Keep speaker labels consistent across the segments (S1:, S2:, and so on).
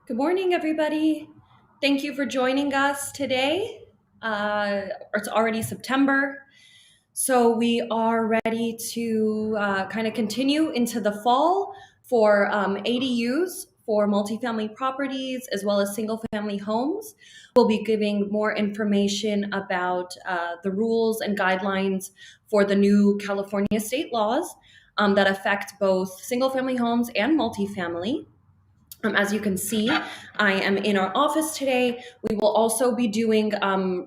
S1: Good morning, everybody. Thank you for joining us today. It's already September, so we are ready to kind of continue into the fall for ADUs for multifamily properties as well as single family homes. We'll be giving more information about the rules and guidelines for the new California state laws that affect both single family homes and multifamily. As you can see, I am in our office today. We will also be doing,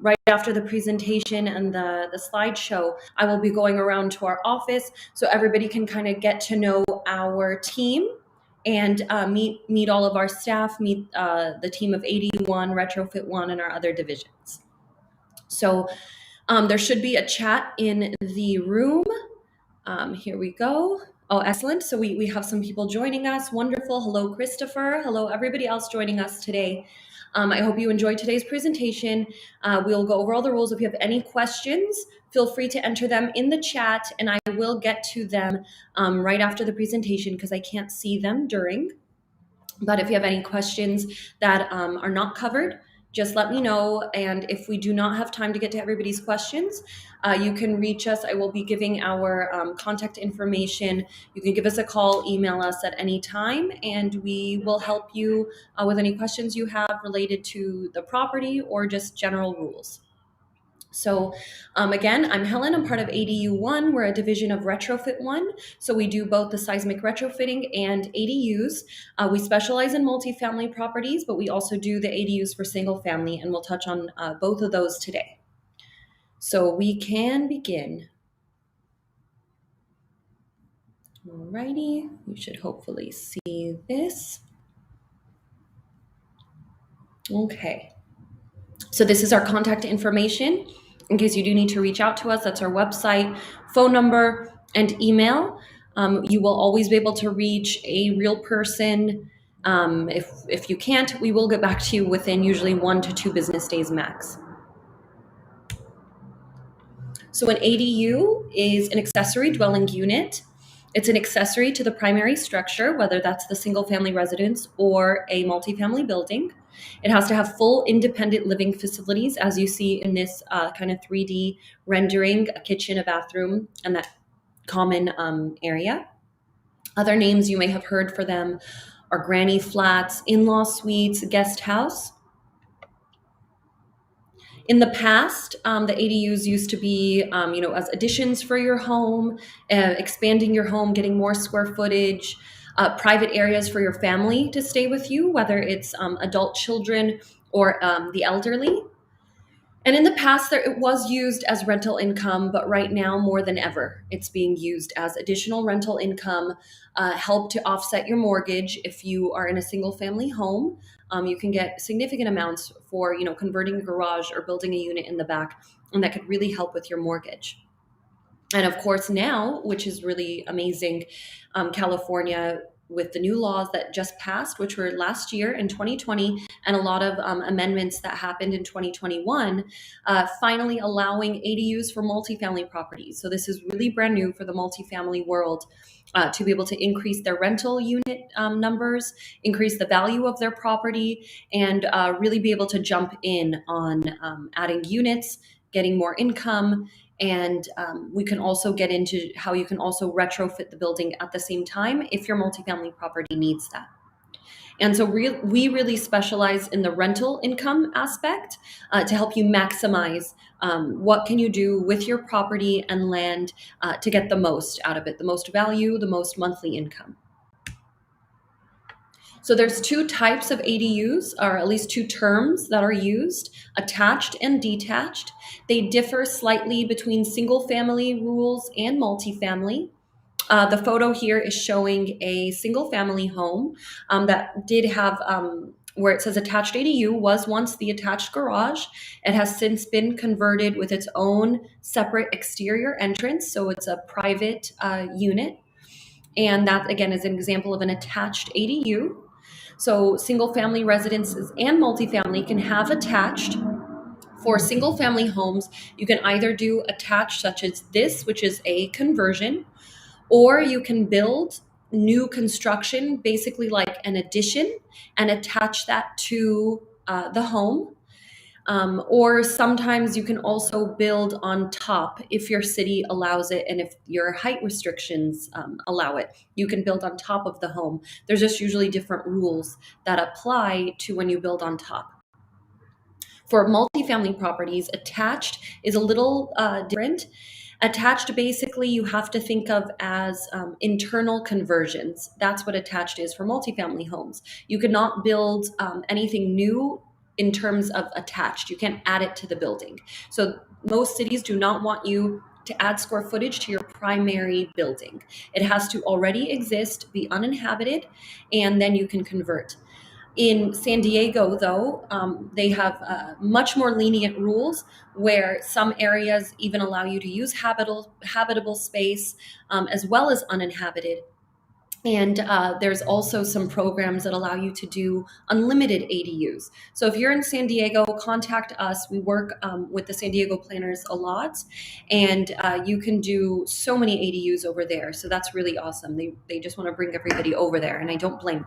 S1: right after the presentation and the slideshow, I will be going around to our office so everybody can kind of get to know our team and meet all of our staff, meet the team of ADU1, Retrofit 1, and our other divisions. So there should be a chat in the room. Here we go. Oh, excellent. So we have some people joining us. Wonderful. Hello, Christopher. Hello, everybody else joining us today. I hope you enjoyed today's presentation. We'll go over all the rules. If you have any questions, feel free to enter them in the chat, and I will get to them right after the presentation because I can't see them during. But if you have any questions that are not covered, just let me know. And if we do not have time to get to everybody's questions, you can reach us. I will be giving our contact information. You can give us a call, email us at any time, and we will help you with any questions you have related to the property or just general rules. So again, I'm Helen. I'm part of ADU1. We're a division of Retrofit 1. So we do both the seismic retrofitting and ADUs. We specialize in multifamily properties, but we also do the ADUs for single family, and we'll touch on both of those today. So we can begin. Alrighty, you should hopefully see this. Okay, so this is our contact information. In case you do need to reach out to us, that's our website, phone number, and email. You will always be able to reach a real person. If you can't, we will get back to you within usually 1 to 2 business days max. So an ADU is an accessory dwelling unit. It's an accessory to the primary structure, whether that's the single family residence or a multifamily building. It has to have full independent living facilities, as you see in this kind of 3D rendering, a kitchen, a bathroom, and that common area. Other names you may have heard for them are granny flats, in-law suites, guest house. In the past, the ADUs used to be, as additions for your home, expanding your home, getting more square footage, private areas for your family to stay with you, whether it's adult children or the elderly. And in the past, it was used as rental income, but right now, more than ever, it's being used as additional rental income, help to offset your mortgage. If you are in a single family home, you can get significant amounts for, converting a garage or building a unit in the back, and that could really help with your mortgage. And of course now, which is really amazing, California, with the new laws that just passed, which were last year in 2020, and a lot of amendments that happened in 2021, finally allowing ADUs for multifamily properties. So this is really brand new for the multifamily world, to be able to increase their rental unit numbers, increase the value of their property, and really be able to jump in on adding units, getting more income. And we can also get into how you can also retrofit the building at the same time if your multifamily property needs that. And so we really specialize in the rental income aspect to help you maximize what can you do with your property and land to get the most out of it, the most value, the most monthly income. So there's 2 types of ADUs, or at least 2 terms that are used, attached and detached. They differ slightly between single family rules and multifamily. The photo here is showing a single family home that did have, where it says attached ADU, was once the attached garage. It has since been converted with its own separate exterior entrance, so it's a private unit. And that, again, is an example of an attached ADU. So single family residences and multifamily can have attached. For single family homes, you can either do attached, such as this, which is a conversion, or you can build new construction, basically like an addition, and attach that to the home. Or sometimes you can also build on top if your city allows it and if your height restrictions allow it. You can build on top of the home. There's just usually different rules that apply to when you build on top. For multifamily properties, attached is a little different. Attached, basically, you have to think of as internal conversions. That's what attached is for multifamily homes. You cannot build anything new in terms of attached. You can't add it to the building. So most cities do not want you to add square footage to your primary building. It has to already exist, be uninhabited, and then you can convert. In San Diego, though, they have much more lenient rules where some areas even allow you to use habitable space as well as uninhabited. And there's also some programs that allow you to do unlimited ADUs. So if you're in San Diego, contact us. We work with the San Diego planners a lot, and you can do so many ADUs over there. So that's really awesome. They just want to bring everybody over there, and I don't blame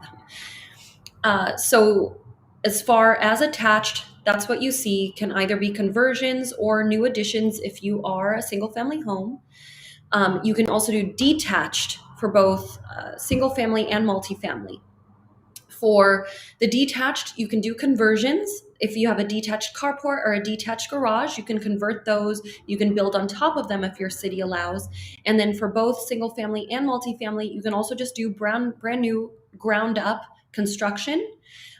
S1: them. So as far as attached, that's what you see, can either be conversions or new additions if you are a single family home. You can also do detached for both single family and multifamily. For the detached, you can do conversions. If you have a detached carport or a detached garage, you can convert those. You can build on top of them if your city allows. And then for both single family and multifamily, you can also just do brand new ground up construction.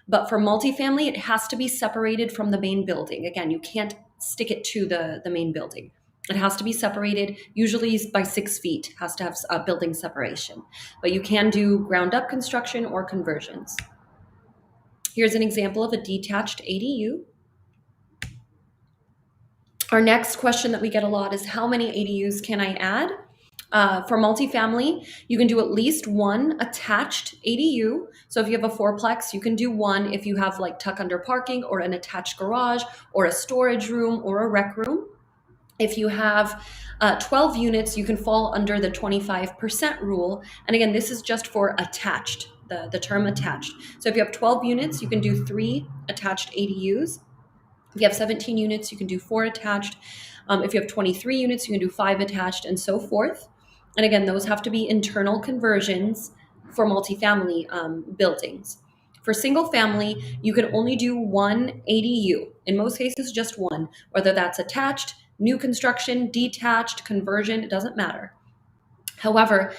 S1: But for multifamily, it has to be separated from the main building. Again, you can't stick it to the main building. It has to be separated, usually by 6 feet, has to have a building separation. But you can do ground up construction or conversions. Here's an example of a detached ADU. Our next question that we get a lot is how many ADUs can I add? For multifamily, you can do at least one attached ADU. So if you have a fourplex, you can do one if you have like tuck under parking or an attached garage or a storage room or a rec room. If you have 12 units, you can fall under the 25% rule. And again, this is just for attached, the term attached. So if you have 12 units, you can do 3 attached ADUs. If you have 17 units, you can do 4 attached. If you have 23 units, you can do 5 attached and so forth. And again, those have to be internal conversions for multifamily buildings. For single family, you can only do 1 ADU. In most cases, just one, whether that's attached, new construction, detached, conversion, it doesn't matter. However,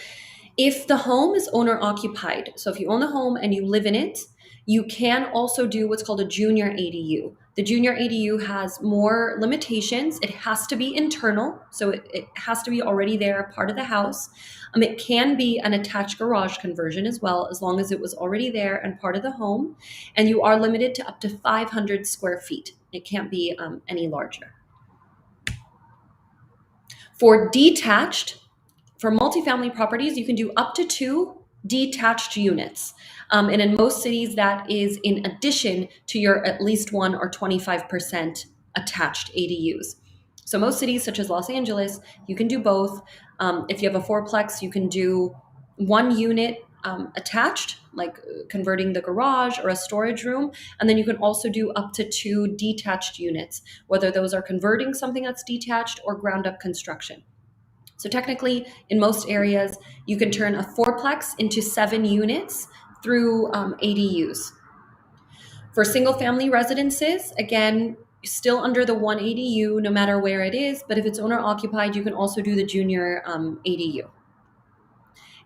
S1: if the home is owner occupied, so if you own the home and you live in it, you can also do what's called a junior ADU. The junior ADU has more limitations. It has to be internal, so it has to be already there, part of the house. It can be an attached garage conversion as well, as long as it was already there and part of the home. And you are limited to up to 500 square feet. It can't be any larger. For detached, for multifamily properties, you can do up to 2 detached units. And in most cities, that is in addition to your at least 1 or 25% attached ADUs. So most cities, such as Los Angeles, you can do both. If you have a fourplex, you can do 1 unit attached, like converting the garage or a storage room. And then you can also do up to 2 detached units, whether those are converting something that's detached or ground up construction. So technically, in most areas, you can turn a fourplex into 7 units through ADUs. For single family residences, again, still under the 1 ADU, no matter where it is, but if it's owner occupied, you can also do the junior ADU.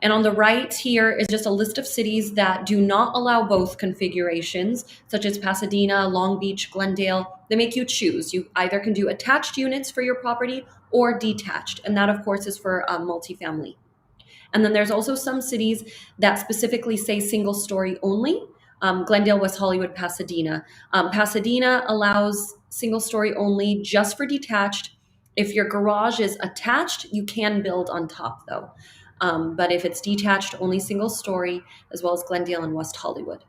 S1: And on the right here is just a list of cities that do not allow both configurations, such as Pasadena, Long Beach, Glendale. They make you choose. You either can do attached units for your property or detached. And that, of course, is for multifamily. And then there's also some cities that specifically say single story only. Glendale, West Hollywood, Pasadena. Pasadena allows single story only just for detached. If your garage is attached, you can build on top though. But if it's detached, only single story, as well as Glendale and West Hollywood.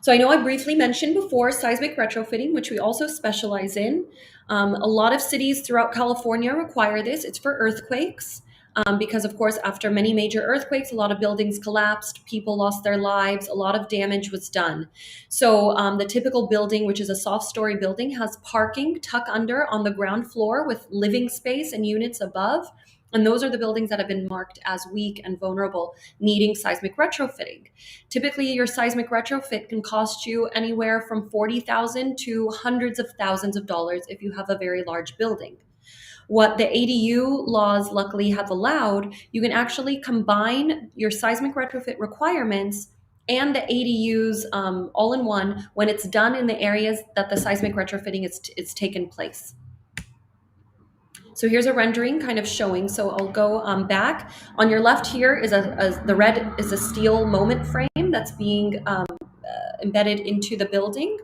S1: So I know I briefly mentioned before seismic retrofitting, which we also specialize in. A lot of cities throughout California require this. It's for earthquakes. because, of course, after many major earthquakes, a lot of buildings collapsed, people lost their lives, a lot of damage was done. So the typical building, which is a soft story building, has parking tuck under on the ground floor with living space and units above. And those are the buildings that have been marked as weak and vulnerable, needing seismic retrofitting. Typically, your seismic retrofit can cost you anywhere from $40,000 to hundreds of thousands of dollars if you have a very large building. What the ADU laws luckily have allowed, you can actually combine your seismic retrofit requirements and the ADUs all in one when it's done in the areas that the seismic retrofitting is taken place. So here's a rendering kind of showing. So I'll go back. On your left here is the red is a steel moment frame that's being embedded into the building.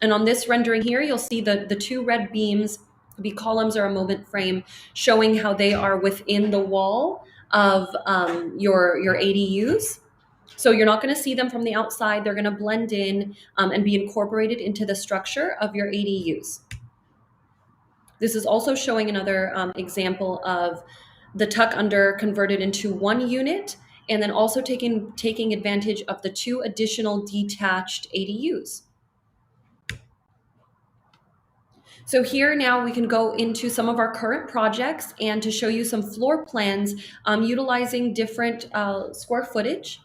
S1: And on this rendering here, you'll see the two red beams, could be columns or a moment frame, showing how they are within the wall of your ADUs. So you're not going to see them from the outside. They're going to blend in and be incorporated into the structure of your ADUs. This is also showing another example of the tuck under converted into one unit, and then also taking advantage of the two additional detached ADUs. So here now we can go into some of our current projects and to show you some floor plans utilizing different square footage.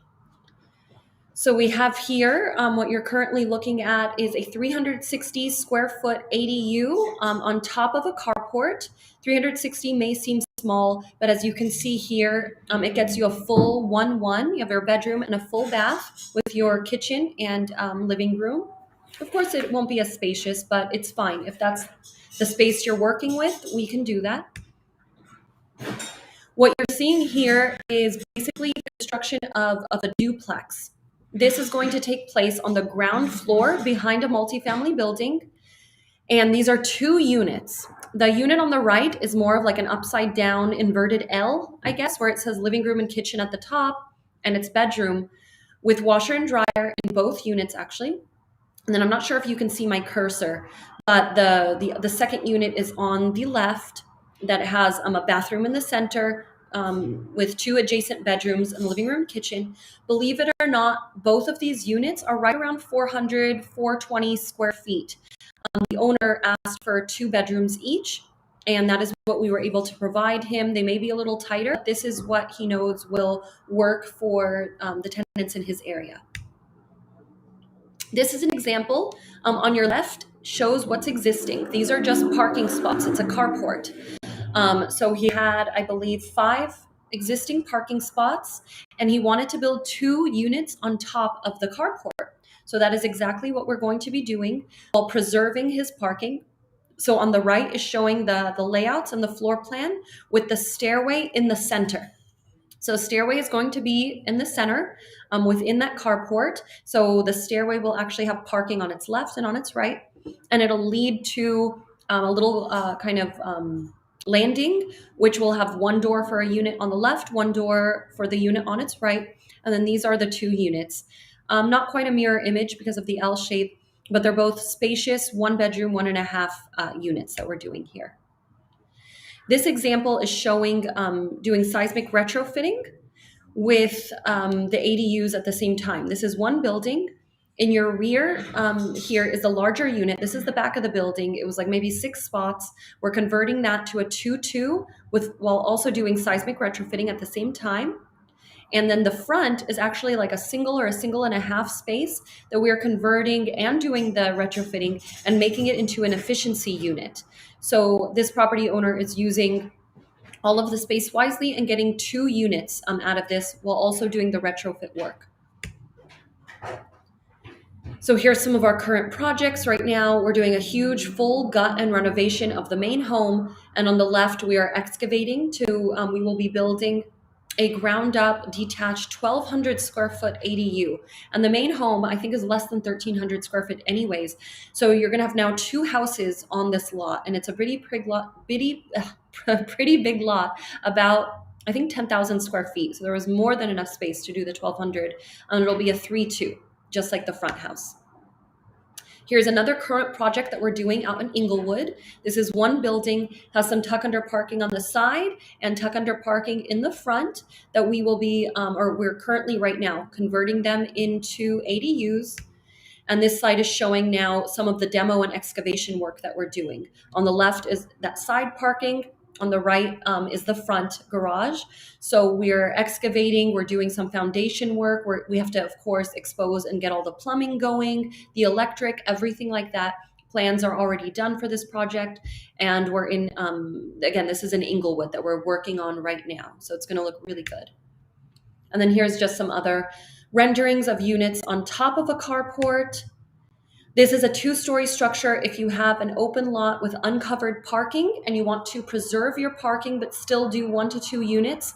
S1: So we have here, what you're currently looking at is a 360 square foot ADU on top of a carport. 360 may seem small, but as you can see here, it gets you a full 1-1. You have your bedroom and a full bath with your kitchen and living room. Of course, it won't be as spacious, but it's fine. If that's the space you're working with, we can do that. What you're seeing here is basically the construction of a duplex. This is going to take place on the ground floor behind a multifamily building. And these are two units. The unit on the right is more of like an upside down inverted L, I guess, where it says living room and kitchen at the top and its bedroom with washer and dryer in both units, actually. And then I'm not sure if you can see my cursor, but the second unit is on the left that has a bathroom in the center, with two adjacent bedrooms and living room kitchen. Believe it or not, both of these units are right around 420 square feet. The owner asked for 2 bedrooms each, and that is what we were able to provide him. They may be a little tighter. This is what he knows will work for the tenants in his area. This is an example on your left, shows what's existing. These are just parking spots. It's a carport. So he had, I believe, 5 existing parking spots, and he wanted to build 2 units on top of the carport. So that is exactly what we're going to be doing while preserving his parking. So on the right is showing the layouts and the floor plan with the stairway in the center. So stairway is going to be in the center within that carport. So the stairway will actually have parking on its left and on its right, and it'll lead to a little kind of landing, which will have 1 door for a unit on the left, 1 door for the unit on its right, and then these are the 2 units. Not quite a mirror image because of the L shape, but they're both spacious 1 bedroom, 1.5 units that we're doing here. This example is showing doing seismic retrofitting with the ADUs at the same time. This is one building. In your rear, here is the larger unit. This is the back of the building. It was like maybe 6 spots. We're converting that to a 2-2 while also doing seismic retrofitting at the same time. And then the front is actually like a single or a 1.5 space that we are converting and doing the retrofitting and making it into an efficiency unit. So this property owner is using all of the space wisely and getting 2 units out of this while also doing the retrofit work. So here's some of our current projects. Right now, we're doing a huge full gut and renovation of the main home. And on the left, we are excavating we will be building a ground up detached 1,200 square foot ADU. And the main home, I think, is less than 1,300 square feet anyways. So you're gonna have now 2 houses on this lot, and it's a pretty big lot, about, I think, 10,000 square feet. So there was more than enough space to do the 1,200, and it'll be a 3-2, just like the front house. Here's another current project that we're doing out in Inglewood. This is one building, has some tuck under parking on the side and tuck under parking in the front that we will be, or we're currently right now converting them into ADUs. And this slide is showing now some of the demo and excavation work that we're doing. On the left is that side parking. On the right is the front garage. So we're excavating, we're doing some foundation work. We have to, of course, expose and get all the plumbing going, the electric, everything like that. Plans are already done for this project. And we're in, again, this is in Inglewood that we're working on right now. So it's going to look really good. And then here's just some other renderings of units on top of a carport. This is a 2-story structure. If you have an open lot with uncovered parking and you want to preserve your parking but still do 1 to 2 units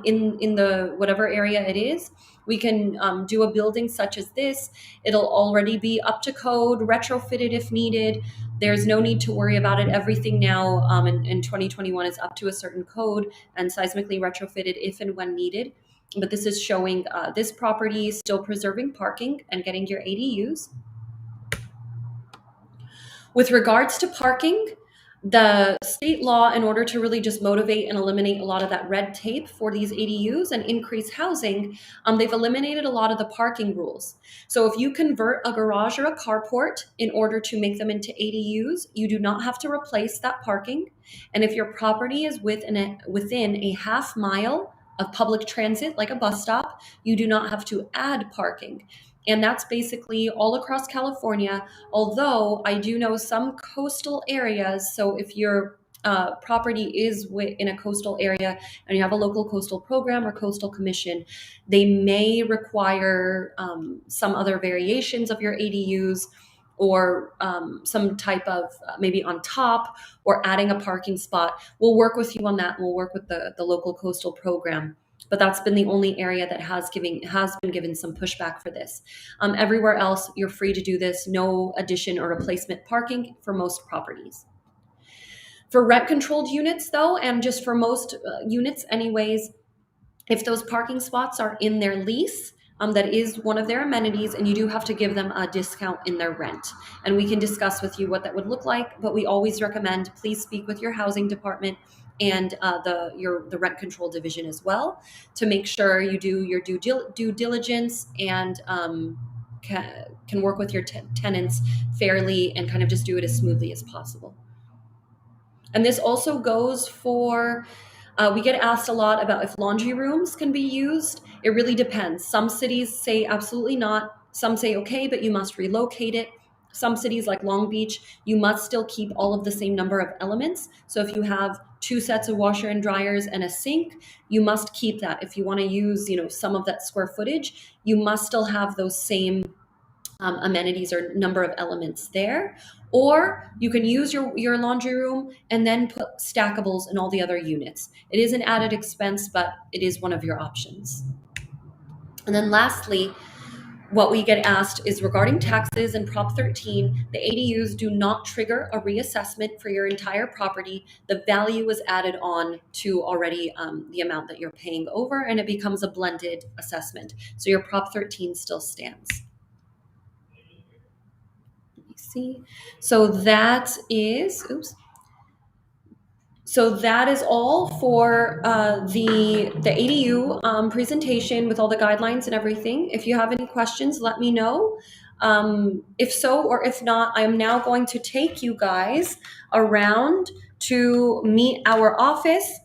S1: in the whatever area it is, we can do a building such as this. It'll already be up to code, retrofitted if needed. There's no need to worry about it. Everything now in 2021 is up to a certain code and seismically retrofitted if and when needed. But this is showing this property still preserving parking and getting your ADUs. With regards to parking, the state law, in order to really just motivate and eliminate a lot of that red tape for these ADUs and increase housing, they've eliminated a lot of the parking rules. So if you convert a garage or a carport in order to make them into ADUs, you do not have to replace that parking. And if your property is within a half mile of public transit, like a bus stop, you do not have to add parking. And that's basically all across California, although I do know some coastal areas. So if your property is in a coastal area and you have a local coastal program or coastal commission, they may require some other variations of your ADUs or some type of maybe on top or adding a parking spot. We'll work with you on that. We'll work with the local coastal program. But that's been the only area that has been given some pushback for this. Everywhere else, you're free to do this. No addition or replacement parking for most properties. For rent-controlled units, though, and just for most units anyways, if those parking spots are in their lease, that is one of their amenities, and you do have to give them a discount in their rent. And we can discuss with you what that would look like, but we always recommend please speak with your housing department and the rent control division as well to make sure you do your due diligence and can work with your tenants fairly and kind of just do it as smoothly as possible. And this also goes for, we get asked a lot about if laundry rooms can be used. It really depends. Some cities say absolutely not. Some say, okay, but you must relocate it. Some cities like Long Beach, you must still keep all of the same number of elements. So if you have 2 sets of washer and dryers and a sink, you must keep that. If you want to use, some of that square footage, you must still have those same amenities or number of elements there. Or you can use your laundry room and then put stackables in all the other units. It is an added expense, but it is one of your options. And then lastly, what we get asked is regarding taxes and Prop 13, the ADUs do not trigger a reassessment for your entire property. The value is added on to already the amount that you're paying over, and it becomes a blended assessment. So your Prop 13 still stands. Let me see. So that is, So that is all for the ADU presentation with all the guidelines and everything. If you have any questions, let me know. If so, or if not, I am now going to take you guys around to meet our office.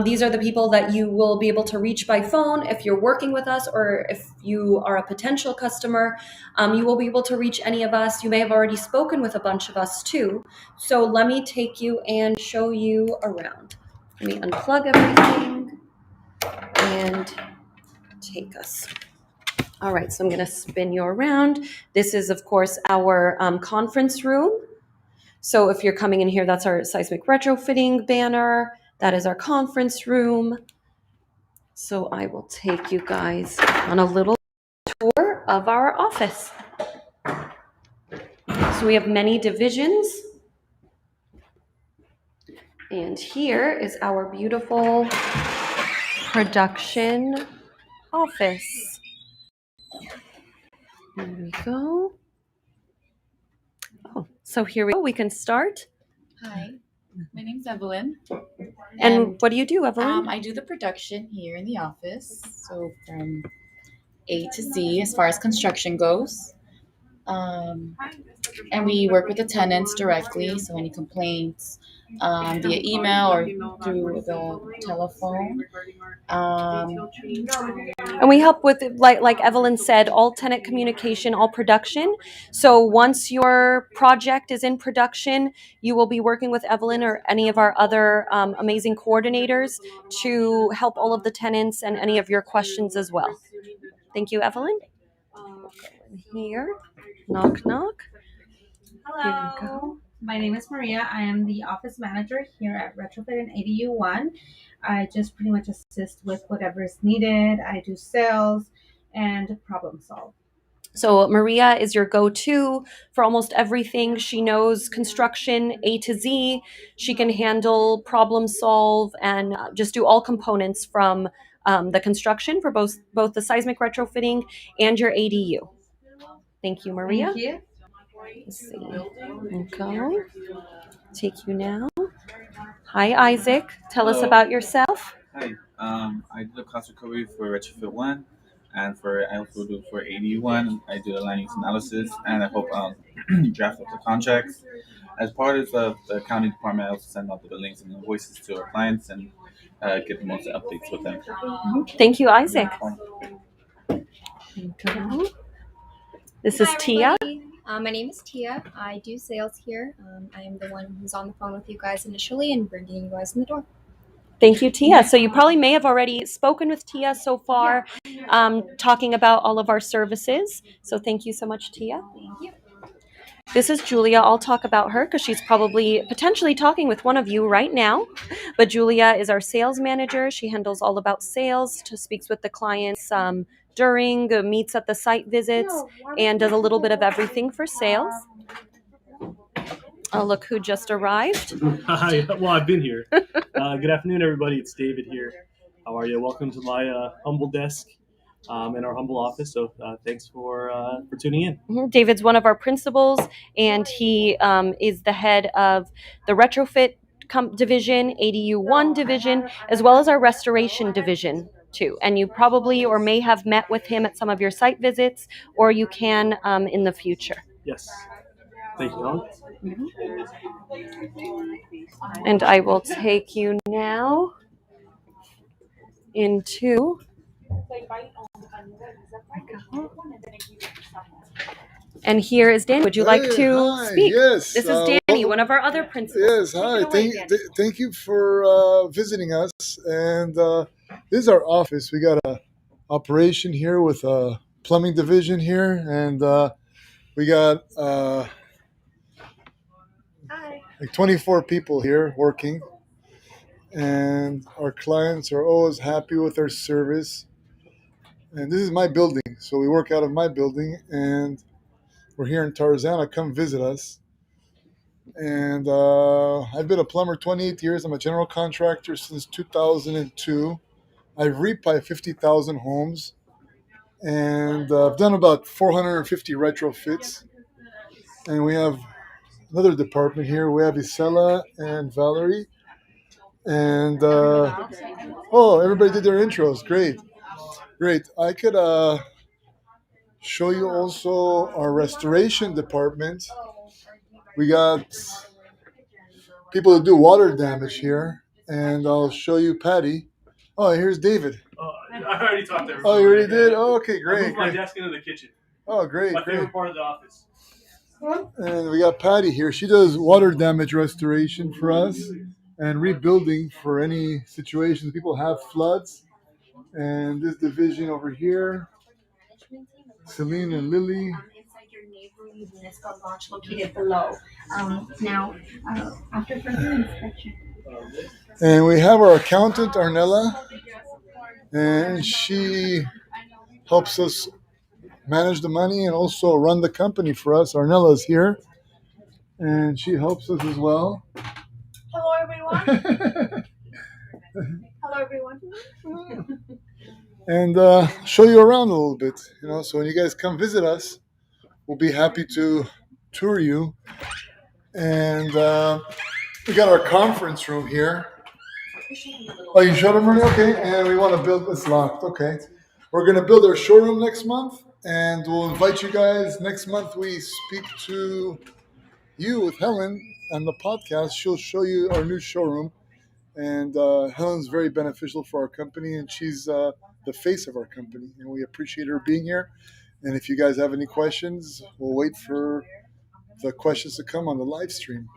S1: These are the people that you will be able to reach by phone if you're working with us, or if you are a potential customer, you will be able to reach any of us. You may have already spoken with a bunch of us too. So let me take you and show you around. Let me unplug everything and take us. All right, so I'm gonna spin you around. This is, of course, our conference room. So if you're coming in here, that's our Seismic Retrofitting banner. That is our conference room. So I will take you guys on a little tour of our office. So we have many divisions. And here is our beautiful production office. There we go. So here we can start.
S2: Hi, my name's Evelyn.
S1: And what do you do, Evelyn?
S2: I do the production here in the office. So from A to Z as far as construction goes. And we work with the tenants directly. So any complaints via email or through the telephone.
S1: And we help with, like Evelyn said, all tenant communication, all production. So once your project is in production, you will be working with Evelyn or any of our other amazing coordinators to help all of the tenants and any of your questions as well. Thank you, Evelyn. Here, knock, knock.
S3: Hello, my name is Maria. I am the office manager here at Retrofitting ADU1. I just pretty much assist with whatever is needed. I do sales and problem solve.
S1: So Maria is your go-to for almost everything. She knows construction A to Z. She can handle, problem solve, and just do all components from the construction for both the seismic retrofitting and your ADU. Thank you, Maria.
S3: Thank you.
S1: Let's see. Okay. Take you now. Hi, Isaac. Tell us about yourself.
S4: Hi, I do the cost recovery for Retrofit 1, and I also do for ADU1. I do the land use analysis, and I hope draft up the contracts. As part of the accounting department, I also send out the links and invoices to our clients and get the most updates with them.
S1: Thank you, Isaac. Okay. This is Tia.
S5: My name is Tia. I do sales here. I am the one who's on the phone with you guys initially and bringing you guys in the door.
S1: Thank you, Tia. So you probably may have already spoken with Tia so far, talking about all of our services. So thank you so much, Tia.
S5: Thank you.
S1: This is Julia. I'll talk about her because she's probably potentially talking with one of you right now. But Julia is our sales manager. She handles all about sales, speaks with the clients during, meets at the site visits, and does a little bit of everything for sales. Oh, look who just arrived.
S6: Hi. Well, I've been here. Good afternoon, everybody. It's David here. How are you? Welcome to my humble desk in our humble office. So thanks for tuning in.
S1: David's one of our principals, and he is the head of the retrofit division, ADU1 division, as well as our restoration division too. And you probably or may have met with him at some of your site visits, or you can in the future.
S6: Yes. Thank you.
S1: And I will take you now into and here is Danny. Would you like to speak?
S7: Yes.
S1: This is Danny, one of our other principals.
S7: Yes, hi. Thank you for visiting us. And this is our office. We got a operation here with a plumbing division here, and we got like 24 people here working. And our clients are always happy with our service. And this is my building, so we work out of my building, and we're here in Tarzana. Come visit us. And I've been a plumber 28 years. I'm a general contractor since 2002. I've repiped 50,000 homes, and I've done about 450 retrofits. And we have another department here. We have Isela and Valerie. And everybody did their intros. Great. I could show you also our restoration department. We got people that do water damage here, and I'll show you Patty. Oh, here's David.
S6: I already talked to everybody.
S7: Oh, you already did? Oh, okay, great.
S6: I moved my desk into the kitchen.
S7: Oh, great.
S6: My favorite part of the office.
S7: And we got Patty here. She does water damage restoration for us and rebuilding for any situations people have floods. And this division over here, Celine and Lily.
S5: Units got launch located below. After further inspection.
S7: And we have our accountant, Arnella, and she helps us manage the money and also run the company for us. Arnella is here, and she helps us as well.
S5: Hello, everyone. Hello, everyone.
S7: And show you around a little bit, so when you guys come visit us, we'll be happy to tour you And we got our conference room here. Oh, you showed them already? Okay. And we want to build, it's locked. Okay. We're going to build our showroom next month. And we'll invite you guys. Next month, we speak to you with Helen on the podcast. She'll show you our new showroom. And Helen's very beneficial for our company. And she's the face of our company. And we appreciate her being here. And if you guys have any questions, we'll wait for the questions to come on the live stream.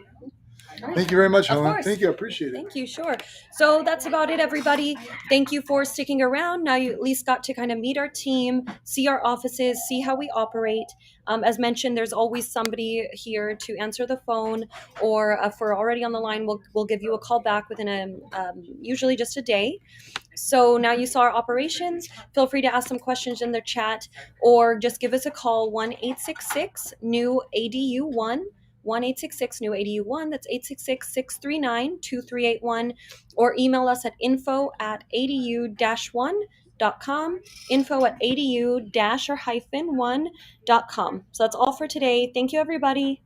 S7: Thank you very much,
S1: Of
S7: Helen.
S1: course.
S7: Thank you. I appreciate it.
S1: Thank you. Sure. So that's about it, everybody. Thank you for sticking around. Now you at least got to kind of meet our team, see our offices, see how we operate. As mentioned, there's always somebody here to answer the phone, or if we're already on the line, we'll give you a call back within usually just a day. So now you saw our operations. Feel free to ask some questions in the chat, or just give us a call, 1-866-NEW-ADU1. 1-866-NEW ADU1. That's 866-639-2381. Or email us at info@adu-1.com. info@adu-1.com. So that's all for today. Thank you, everybody.